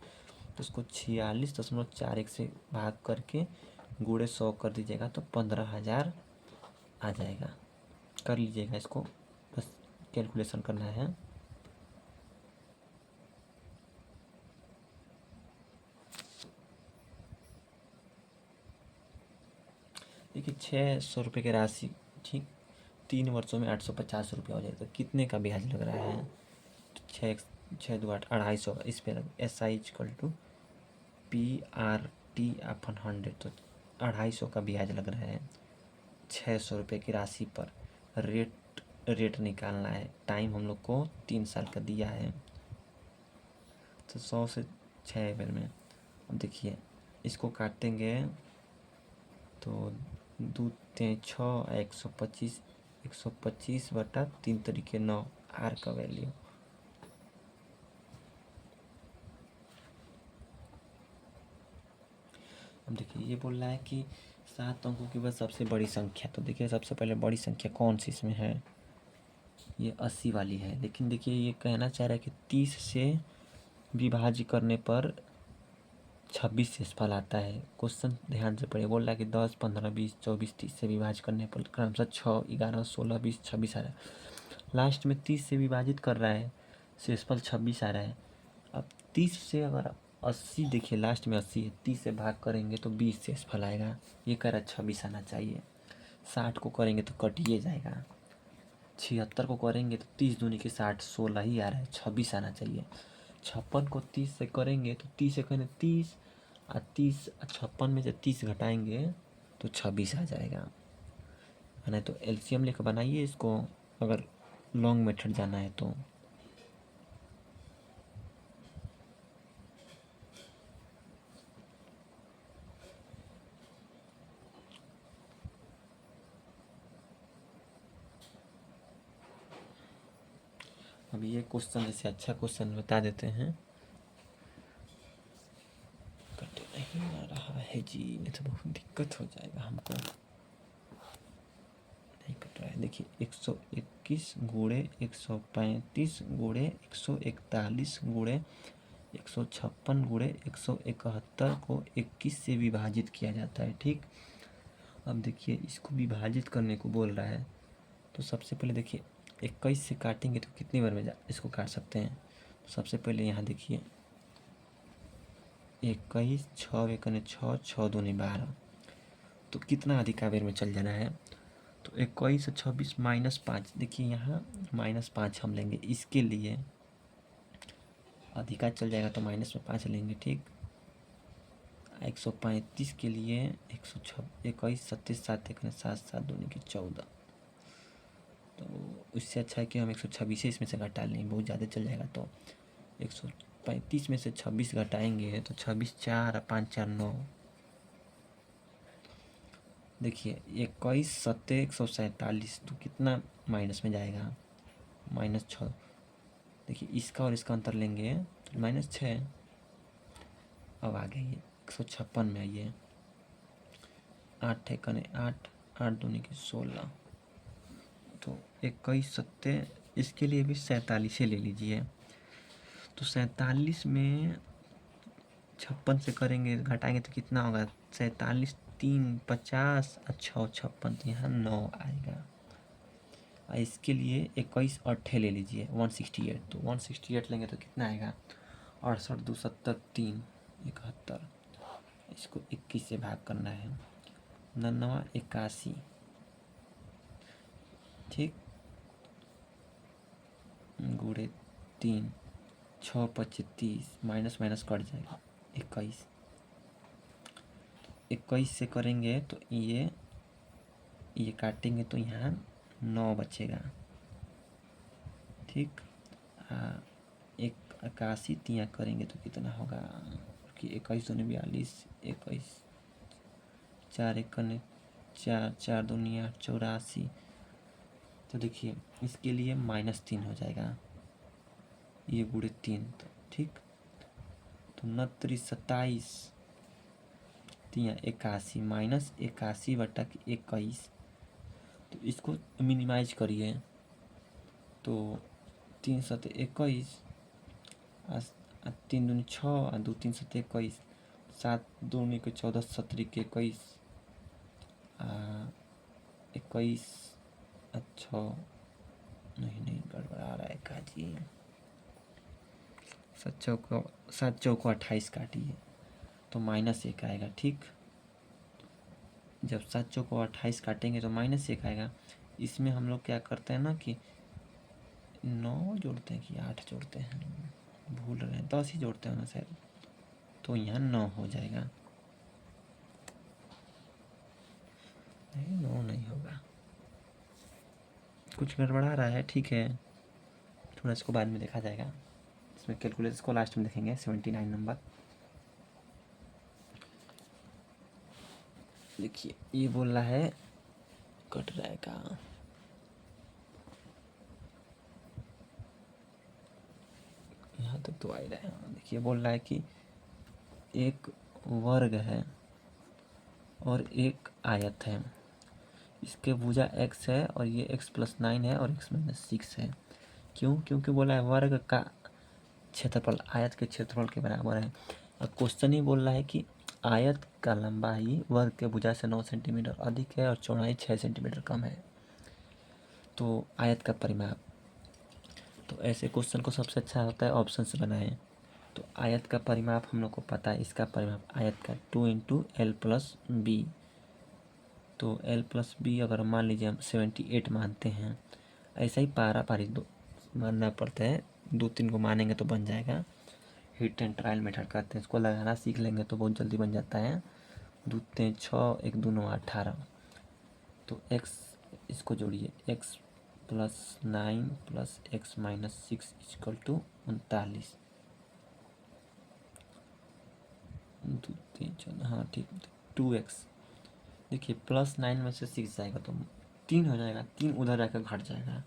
तो उसको 46.41 से भाग करके गुणे 100 कर दीजिएगा तो 15,000 आ जाएगा। कर लीजिएगा इसको, बस कैलकुलेशन करना है। देखिए 600 रुपये की राशि, ठीक, 3 वर्षों में 850 रुपया हो जाएगा। तो कितने का ब्याज लग रहा है? तो 6 2 8 250 इस पर SI = PRT/100। तो 250 का ब्याज लग रहा है 600 रुपये की राशि पर। रेट निकालना है। टाइम हम लोग को 3 साल का दिया है, तो 100 से 6 बेर में। अब देखिए इसको काटेंगे तो 2 3 6, 125, 125/3 आर का वैल्यू। अब देखिए ये बोल रहा है कि 7 अंकों की बस सबसे बड़ी संख्या। तो देखिए सबसे पहले बड़ी संख्या कौन सी इसमें है? ये 80 वाली है। लेकिन देखिए ये कहना चाह रहा है कि 30 से विभाज्य करने पर 26 शेषफल आता है। क्वेश्चन ध्यान से पढ़िए। बोल रहा है कि 10 15 20 24 30 से विभाजित करने पर क्रमशः 6 11 16 20 26 आ रहा है। लास्ट में 30 से विभाजित कर रहा है, शेषफल 26 आ रहा है। अब 30 से अगर 80, देखिए लास्ट में 80 है, 30 से भाग करेंगे तो 20 शेषफल आएगा। ये कह रहा है 26 आना चाहिए। 60 को करेंगे तो कटिए जाएगा। 76 को करेंगे तो 30 दूनी के 60, 16 ही आ रहा है, 26 आना चाहिए। 56 को 30 से करेंगे तो 30 से करेंगे 30, और 30 56 में से 30 घटाएंगे तो 26 आ जाएगा। नहीं तो एलसीएम लेकर बनाइए इसको, अगर लॉन्ग मेथड जाना है तो। अब ये क्वेश्चन जैसे अच्छा क्वेश्चन बता देते हैं। कट नहीं आ रहा है जी, नहीं तो बहुत दिक्कत हो जाएगा हमको। नहीं कट रहा है। देखिए 121 गुणे 135 गुणे 141 गुणे 156 गुणे 171 को 21 से विभाजित किया जाता है, ठीक। अब देखिए इसको विभाजित करने को बोल रहा है, तो सबसे पहले देखिए 21 से काटेंगे तो कितनी बार में इसको काट सकते हैं? तो सबसे पहले यहाँ देखिए 21, 6 एकने 6, 6 दूनी 12, तो कितना अधिका बेर में चल जाना है? तो 21 से 26 -5, देखिए यहाँ -5 हम लेंगे, इसके लिए अधिका चल जाएगा तो माइनस में 5 लेंगे, ठीक। 135 के लिए 21 37 7 एकने 7, 7 दूनी की 14, तो उससे अच्छा है कि हम 126 इसमें से घटा लें, बहुत ज़्यादा चल जाएगा। तो 135 में से 26 घटाएंगे तो 26 4 5 4 9। देखिए 21 7 147, तो कितना माइनस में जाएगा? -6। देखिए इसका और इसका अंतर लेंगे तो -6। अब आ गए 156 में आइए, 8 एकने 8, 8 दूनी की 16, तो 21 7, इसके लिए भी 47 ले लीजिए। तो 47 में 56 से करेंगे, घटाएंगे तो कितना होगा? 47 3 50 और 6 56, तो यहाँ 9 आएगा। और इसके लिए 21 8 ले लीजिए, 168, तो 168 लेंगे तो कितना आएगा? 68 2 70 3 71, इसको 21 से भाग करना है। 99 81, गुणे 3, 6 5 30, माइनस माइनस कट जाएगा 21। 21 से करेंगे तो ये काटेंगे तो यहाँ 9 बचेगा। ठीक, 81 तियाँ करेंगे तो कितना होगा कि 21 दूनी 42, 21 4 1 4, 4 दूनी 8, 84। तो देखिए इसके लिए -3 हो जाएगा, ये गुणे 3। तो ठीक, तो 29 27 तियाँ 81 माइनस 81/21। तो इसको मिनिमाइज करिए तो 3 7 21, 3 दूनी 6 और 2 3 7 21, 7 दूनी के 14, 17 के 21, 21 अच्छा नहीं गड़बड़ा रहा है काजी। 7 चौको 28 काटिए तो -1 आएगा। ठीक, जब 7 चौको 28 काटेंगे तो -1 आएगा। इसमें हम लोग क्या करते हैं ना कि 9 जोड़ते हैं कि 8 जोड़ते हैं, भूल रहे हैं, 10 ही जोड़ते हैं ना शायद, तो यहाँ 9 हो जाएगा। नहीं 9 नहीं होगा, कुछ गड़बड़ा रहा है। ठीक है, थोड़ा इसको बाद में देखा जाएगा, इसमें कैलकुलेटर को लास्ट में देखेंगे। 79 नंबर देखिए, ये बोल रहा है कट रहा है का, यहाँ तक तो आ ही रहा है। देखिए बोल रहा है कि एक वर्ग है और एक आयत है, इसके भुजा x है और ये x + 9 है और x - 6 है। क्यों? क्योंकि बोला है वर्ग का क्षेत्रफल आयत के क्षेत्रफल के बराबर है। और क्वेश्चन ही बोल रहा है कि आयत का लंबाई वर्ग के भुजा से 9 सेंटीमीटर अधिक है और चौड़ाई 6 सेंटीमीटर कम है। तो आयत का परिमाप, तो ऐसे क्वेश्चन को सबसे अच्छा होता है ऑप्शन से बनाएं। तो आयत का परिमाप हम लोग को पता है, इसका परिमाप आयत का 2 × L + B। तो L + B अगर मान लीजिए हम 78 मानते हैं, ऐसा ही पारा पारी दो मानना पड़ता है, 2 3 को मानेंगे तो बन जाएगा। हिट एंड ट्रायल मेथड करते हैं, इसको लगाना सीख लेंगे तो बहुत जल्दी बन जाता है। 2 3 6, 1 2 9 18। तो x, इसको जोड़िए, x + 9 + x - 6 = 39। 2 3 14, हाँ ठीक, 2x। देखिए +9 में से 6 जाएगा तो 3 हो जाएगा, 3 उधर जाकर घट जाएगा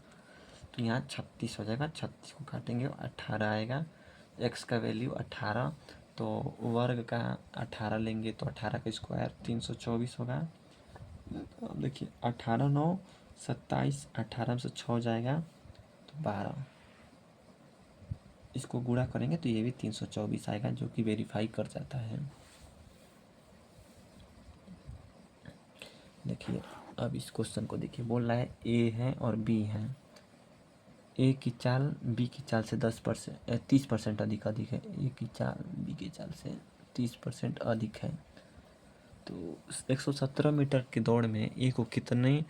तो यहाँ 36 हो जाएगा। 36 को काटेंगे 18 आएगा। x का वैल्यू 18, तो वर्ग का 18 लेंगे तो 18 का स्क्वायर 324 होगा। अब देखिए 18 9 27, 18 में से 6 जाएगा तो 12, इसको गुणा करेंगे तो ये भी 324 आएगा, जो कि वेरीफाई कर जाता है। देखिए अब इस क्वेश्चन को देखिए, बोल रहा है a है और b है। a की चाल b की चाल से 30% अधिक है। a की चाल b की चाल से 30% अधिक है। तो 117 मीटर की दौड़ में a को कितने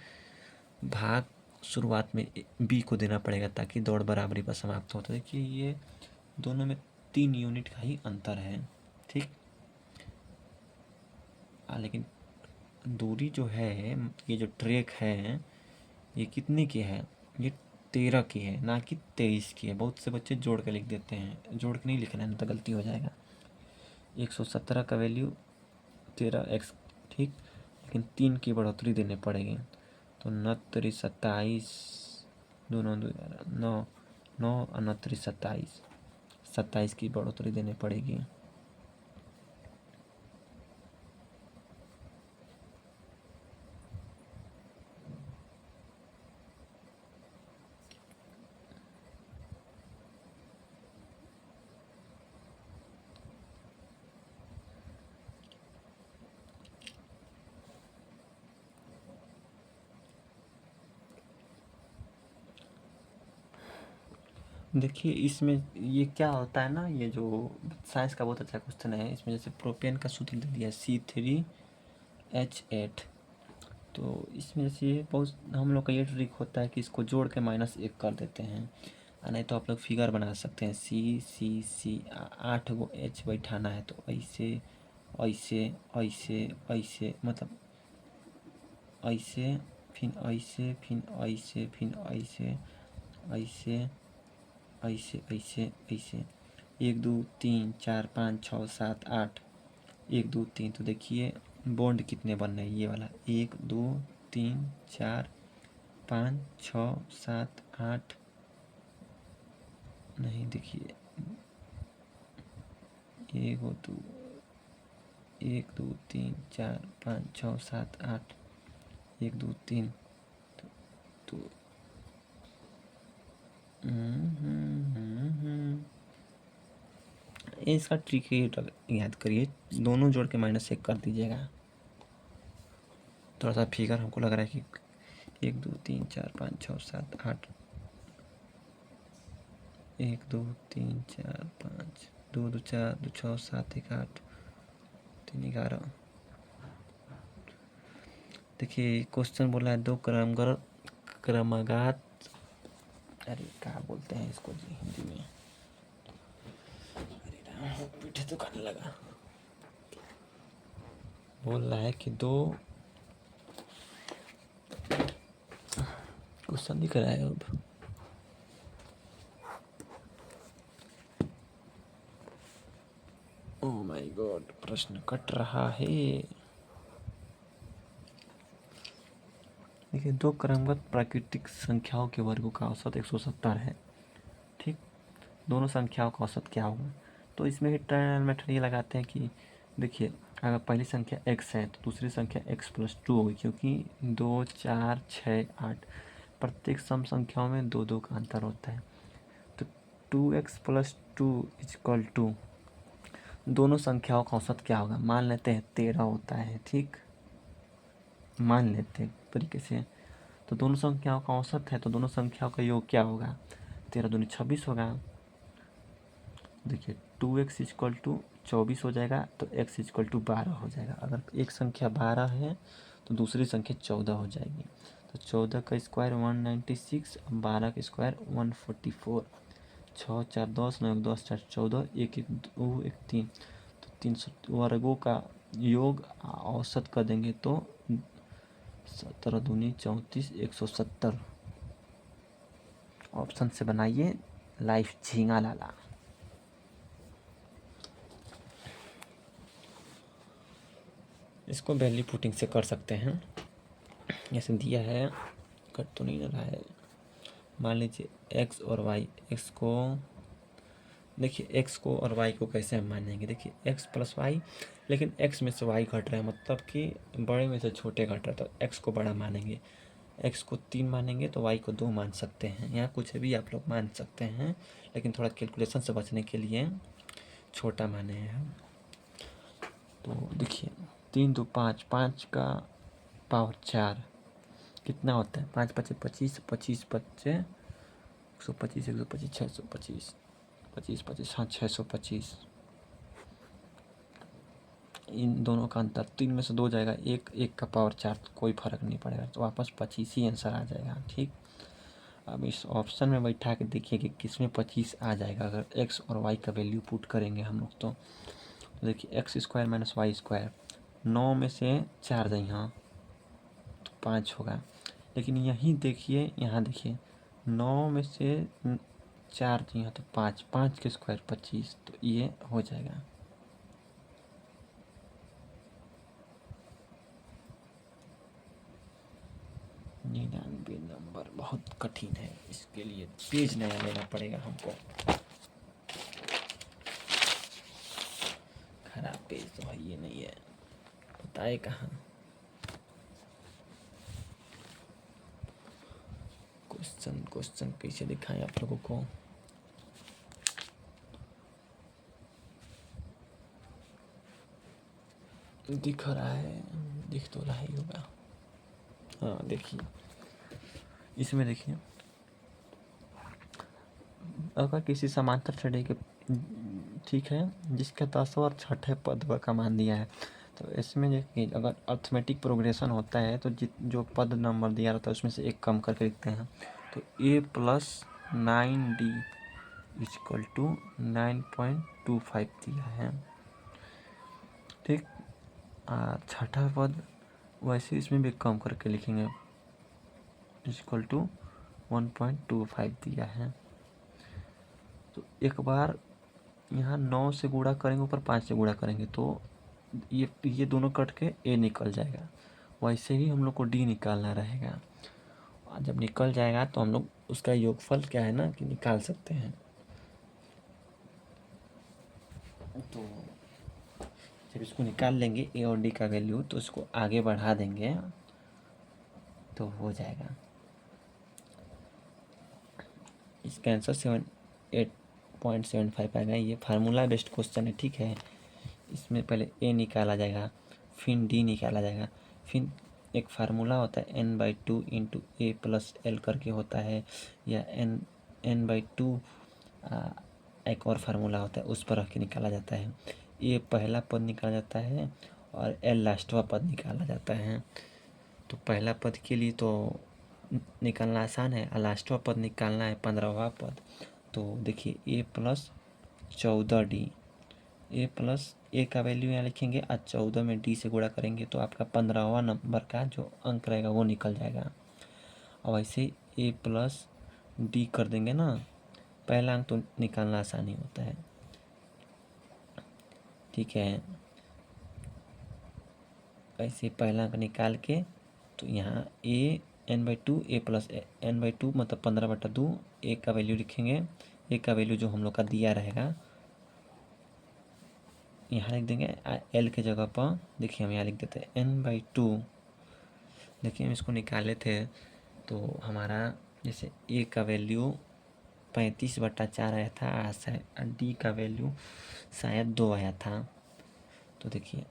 भाग शुरुआत में b को देना पड़ेगा ताकि दौड़ बराबरी पर समाप्त हो। तो देखिए ये दोनों में 3 यूनिट का ही अंतर है। ठीक, लेकिन दूरी जो है, ये जो ट्रैक है ये कितने की है, ये 13 की है, ना कि 23 की है। बहुत से बच्चे जोड़ के लिख देते हैं, जोड़ के नहीं लिखना है, नहीं तो गलती हो जाएगा। 117 का वैल्यू 13x, ठीक, लेकिन 3 की बढ़ोतरी देने पड़ेगी। तो 29 27, 2 9 2 9 9 और 29 27, 27 की बढ़ोतरी देनी पड़ेगी। देखिए इसमें ये क्या होता है ना, ये जो साइंस का बहुत अच्छा क्वेश्चन है। इसमें जैसे प्रोपेन का सूत्र दे दिया C3H8, तो इसमें जैसे बहुत हम लोग का ये ट्रिक होता है कि इसको जोड़ के -1 कर देते हैं। और नहीं तो आप लोग फिगर बना सकते हैं, सी सी सी 8 गो एच बैठाना है तो ऐसे ऐसे ऐसे ऐसे, मतलब ऐसे फिर ऐसे फिर ऐसे फिर ऐसे ऐसे ऐसे ऐसे ऐसे 1 2 3 4 5 6 7 8, 1 2 3। तो देखिए बॉन्ड कितने बन रहे हैं, ये वाला 1 2 3 4 5 6 7 8, नहीं देखिए 1 2 1 2 3 4 5 6 7 8, 1 2 3। तो इसका ट्रिक याद करिए, दोनों जोड़ के -1 कर दीजिएगा। थोड़ा सा फिगर हमको लग रहा है कि 1 2 3 4 5 6 7 8, 1 2 3 4 5 2 2 4 2 6 7 1 8 3 11। देखिए क्वेश्चन बोला है 2 क्रमागत, अरे क्या बोलते हैं इसको जी हिंदी में, अरे राम पीठे तो खाने लगा। बोल रहा है कि 2 क्वेश्चन दिख रहा है अब, ओह माय गॉड प्रश्न कट रहा है। देखिए 2 क्रमगत प्राकृतिक संख्याओं के वर्गों का औसत 170 है, ठीक। दोनों संख्याओं का औसत क्या होगा, तो इसमें ही ट्रायल मेथड ये लगाते हैं कि देखिए अगर पहली संख्या x है तो दूसरी संख्या x + 2 होगी, क्योंकि 2 4 6 8 प्रत्येक सम संख्याओं में 2 2 का अंतर होता है। तो 2x + 2 = दोनों संख्याओं का औसत क्या होगा, मान लेते हैं 13 होता है, ठीक, मान लेते हैं तरीके से। तो दोनों संख्याओं का औसत है तो दोनों संख्याओं का योग क्या होगा, 13 दूनी 26 होगा। देखिए 2x = 24 हो जाएगा तो x = 12 हो जाएगा। अगर एक संख्या 12 है तो दूसरी संख्या 14 हो जाएगी। तो 14 का स्क्वायर 196, 12 का स्क्वायर 144, 6 4 10, 9 10 4 14, 1 1 2 1 3। तो 300 वर्गों का योग औसत कर देंगे तो 17 दूनी 34, 170। ऑप्शन से बनाइए लाइफ झींगा लाला। इसको वैल्यू पुटिंग से कर सकते हैं, जैसे दिया है, कट तो नहीं रहा है। मान लीजिए x और y, x को देखिए x को और y को कैसे हम मानेंगे, देखिए x + y, लेकिन x में से y घट रहा है, मतलब कि बड़े में से छोटे घट रहा है, तो x को बड़ा मानेंगे, x को 3 मानेंगे तो y को 2 मान सकते हैं। यहाँ कुछ भी आप लोग मान सकते हैं, लेकिन थोड़ा कैलकुलेशन से बचने के लिए छोटा माने हैं हम। तो देखिए 3 2 5, 5 का पावर 4 कितना होता है, 5 5 25, 25 बच्चे 125, 125 625, 25 25 हाँ 625। इन दोनों का अंतर 3 में से 2 जाएगा, 1 1 का पावर 4, तो कोई फर्क नहीं पड़ेगा, तो वापस 25 ही आंसर आ जाएगा, ठीक। अब इस ऑप्शन में बैठा के देखिए कि किस में 25 आ जाएगा अगर x और y का वैल्यू पुट करेंगे हम लोग। तो देखिए x² - y², 9 में से 4 जाए यहाँ तो 5 होगा, लेकिन यहीं देखिए, यहाँ देखिए 9 में से 4 यहाँ तो 5, 5 के स्क्वायर 25, तो ये हो जाएगा। निन्यानवे नंबर बहुत कठिन है, इसके लिए पेज नया लेना पड़ेगा हमको। खराब पेज तो है ये नहीं है, बताए कहाँ। क्वेश्चन कैसे दिखाएं आप लोगों को, दिख रहा है, दिख तो रहा ही होगा। हाँ देखिए इसमें देखिए, अगर किसी समांतर श्रेणी के, ठीक है, जिसका 10वां और 6ठे पद का मान दिया है, तो इसमें देखिए अगर अर्थमेटिक प्रोग्रेशन होता है तो जो पद नंबर दिया रहता है उसमें से एक कम करके लिखते हैं। तो a + 9D इक्वल टू 9.25 दिया है। ठीक, छठा पद वैसे इसमें भी कम करके लिखेंगे, इक्वल टू 1.25 दिया है। तो एक बार यहाँ 9 से गुणा करेंगे, ऊपर 5 से गुणा करेंगे तो ये दोनों कट के ए निकल जाएगा। वैसे ही हम लोग को डी निकालना रहेगा। जब निकल जाएगा तो हम लोग उसका योगफल क्या है ना कि निकाल सकते हैं। तो जब इसको निकाल लेंगे ए और डी का वैल्यू, तो इसको आगे बढ़ा देंगे तो हो जाएगा। इसका आंसर 8.75 आएगा। ये फार्मूला बेस्ड क्वेश्चन है, ठीक है। इसमें पहले ए निकाला जाएगा, फिर डी निकाला जाएगा, फिर एक फार्मूला होता है n/2 इंटू ए प्लस एल करके होता है, या n/2 एक और फार्मूला होता है, उस पर रख के निकाला जाता है। ए पहला पद निकाला जाता है और एल लास्टवा पद निकाला जाता है। तो पहला पद के लिए तो निकालना आसान है, और लास्टवा पद निकालना है 15वां पद। तो देखिए ए प्लस 14D, ए प्लस ए का वैल्यू यहाँ लिखेंगे और 14 में डी से गुणा करेंगे तो आपका 15वां नंबर का जो अंक रहेगा वो निकल जाएगा। और ऐसे ए प्लस डी कर देंगे ना, पहला अंक तो निकालना आसानी होता है, ठीक है। ऐसे पहला अंक निकाल के तो यहाँ ए n/2 ए प्लस n/2 मतलब 15/2, ए का वैल्यू लिखेंगे। ए का वैल्यू जो हम लोग का दिया रहेगा यहाँ लिख देंगे, एल के जगह पर देखिए हम यहाँ लिख देते हैं n/2। देखिए हम इसको निकाले थे तो हमारा जैसे ए का वैल्यू 35/4 आया था, डी का वैल्यू शायद 2 आया था। तो देखिए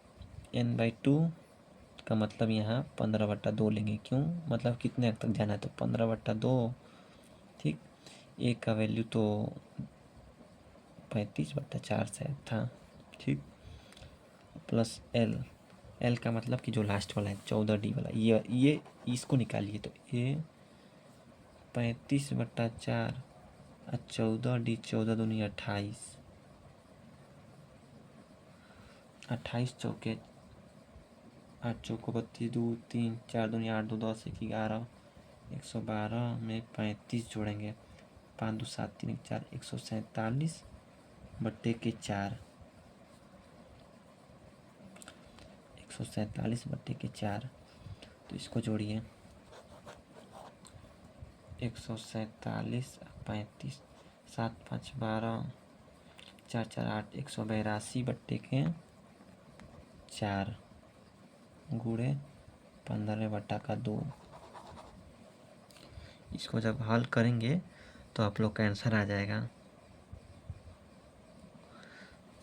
n/2 का मतलब यहाँ 15/2 लेंगे, क्यों, मतलब कितने तक जाना है तो 15/2, ठीक। ए का वैल्यू तो 35/4 शायद था, ठीक। प्लस एल का मतलब कि जो लास्ट वाला है 14D वाला, ये इसको निकालिए। तो ए 35/4 और 14D, 14 दूनी 28, 28 चौके 8 चौको 32, 2 3 4 दूनी 8, 2 10 1 11, 112 में 35 जोड़ेंगे, 5 2 7 3 1 4, 147/4, 147/4। तो इसको जोड़िए, 147 35, 7 5 12, 4 4 8, 182/4 गुणे 15/2। इसको जब हल करेंगे तो आप लोग का आंसर आ जाएगा।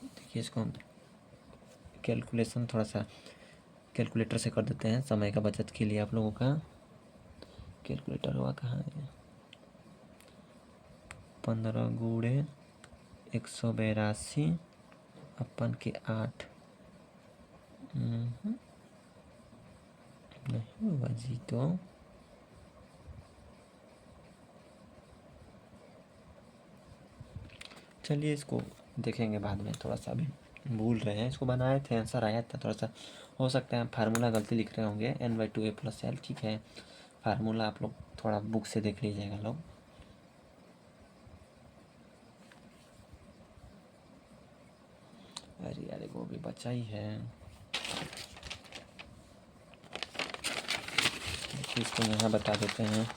देखिए इसको हम कैलकुलेशन थोड़ा सा कैलकुलेटर से कर देते हैं समय का बचत के लिए। आप लोगों का कैलकुलेटर हुआ कहाँ है, 15 गुणे 182 अपन के 8, नहीं हुआ जी। तो चलिए इसको देखेंगे बाद में, थोड़ा सा अभी भूल रहे हैं। इसको बनाए थे, आंसर आया था, थोड़ा सा हो सकता है फार्मूला गलती लिख रहे होंगे, n/2 ए प्लस एल, ठीक है। फार्मूला आप लोग थोड़ा बुक से देख लीजिएगा लोग। अरे यार वो भी बचा ही है, इसको यहाँ बता देते हैं,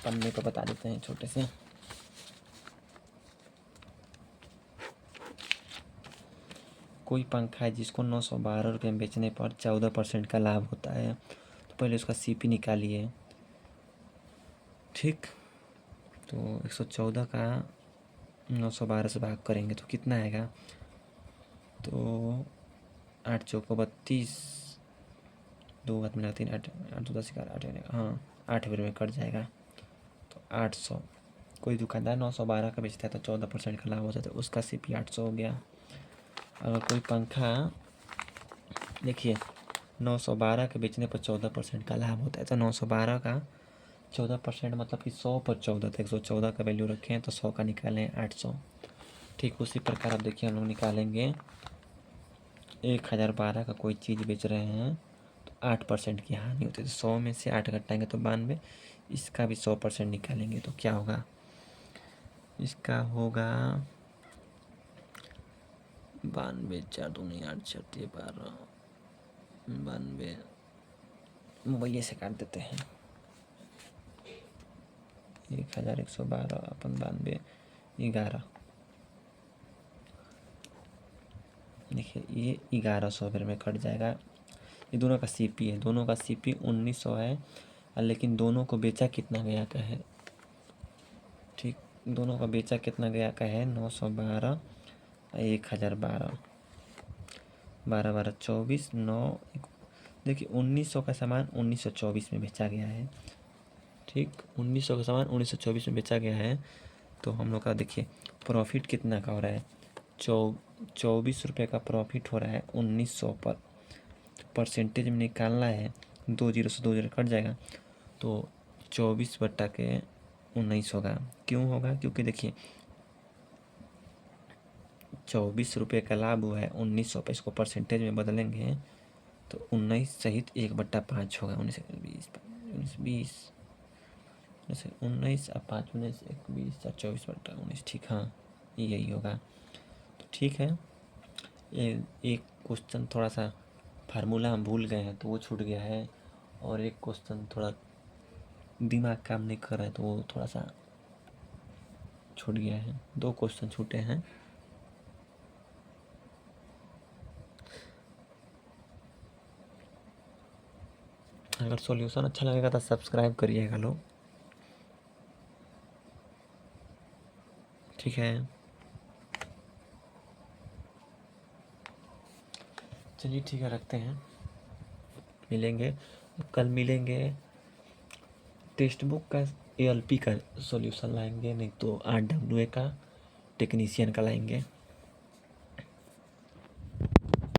पन्ने को बता देते हैं छोटे से। कोई पंखा है जिसको 912 रुपये में बेचने पर 14% का लाभ होता है, तो पहले उसका CP निकालिए, ठीक। तो 114 का 912 से भाग करेंगे तो कितना आएगा, तो 8 चौको 32, 2 हाथ मिला 3 8 8 2 10 11 8, हाँ 8 बार में कट जाएगा। तो 800, कोई दुकानदार 912 का बेचता है तो 14% का लाभ हो जाता है, उसका CP 800 हो गया। अगर कोई पंखा देखिए 912 के बेचने पर 14% का लाभ होता है, तो 912 का 14% मतलब कि 100 पर 14, तो 114 का वैल्यू रखे हैं तो 100 का निकालें 800। ठीक उसी प्रकार अब देखिए हम लोग निकालेंगे 1012 का कोई चीज़ बेच रहे हैं तो 8% की हानि होती है, तो 100 में से 8 घटाएंगे तो 92। इसका भी 100% निकालेंगे तो क्या होगा, इसका होगा 92, 4 दूनी 8, 6 12, 92 मोबाइल से काट देते हैं। 1112 अपन 92 11, देखिए ये 1100 फिर में कट जाएगा। ये दोनों का सीपी है, दोनों का सीपी 1900 है, लेकिन दोनों को बेचा कितना गया का है, ठीक दोनों का बेचा कितना गया का है 912, 1012, 12 12 24, 9 देखिए 1900 का सामान 1924 में बेचा गया है। ठीक 1900 का सामान 1924 में बेचा गया है, तो हम लोग का देखिए प्रॉफिट कितना का हो रहा है, 24 रुपये का प्रॉफिट हो रहा है 1900 पर। परसेंटेज में निकालना है, 2 जीरो से 2 जीरो कट जाएगा, तो 24/19 होगा। क्यों होगा, क्योंकि देखिए 24 रुपये का लाभ हुआ है 1900 पर, इसको परसेंटेज में बदलेंगे तो 19 सहित 1/5 होगा। 19 20 19 जैसे 19 और 5 19 21 और 24/19, ठीक हाँ यही होगा। तो ठीक है, एक क्वेश्चन थोड़ा सा फार्मूला हम भूल गए हैं तो वो छूट गया है, और एक क्वेश्चन थोड़ा दिमाग काम नहीं कर रहा है तो वो थोड़ा सा छूट गया है। 2 क्वेश्चन छूटे हैं। अगर सॉल्यूशन अच्छा लगेगा तो सब्सक्राइब करिएगा लोग, ठीक है। चलिए ठीक है, रखते हैं, मिलेंगे कल, मिलेंगे टेक्स्ट बुक का ALP का सॉल्यूशन लाएंगे, नहीं तो RWA का टेक्नीशियन का लाएंगे।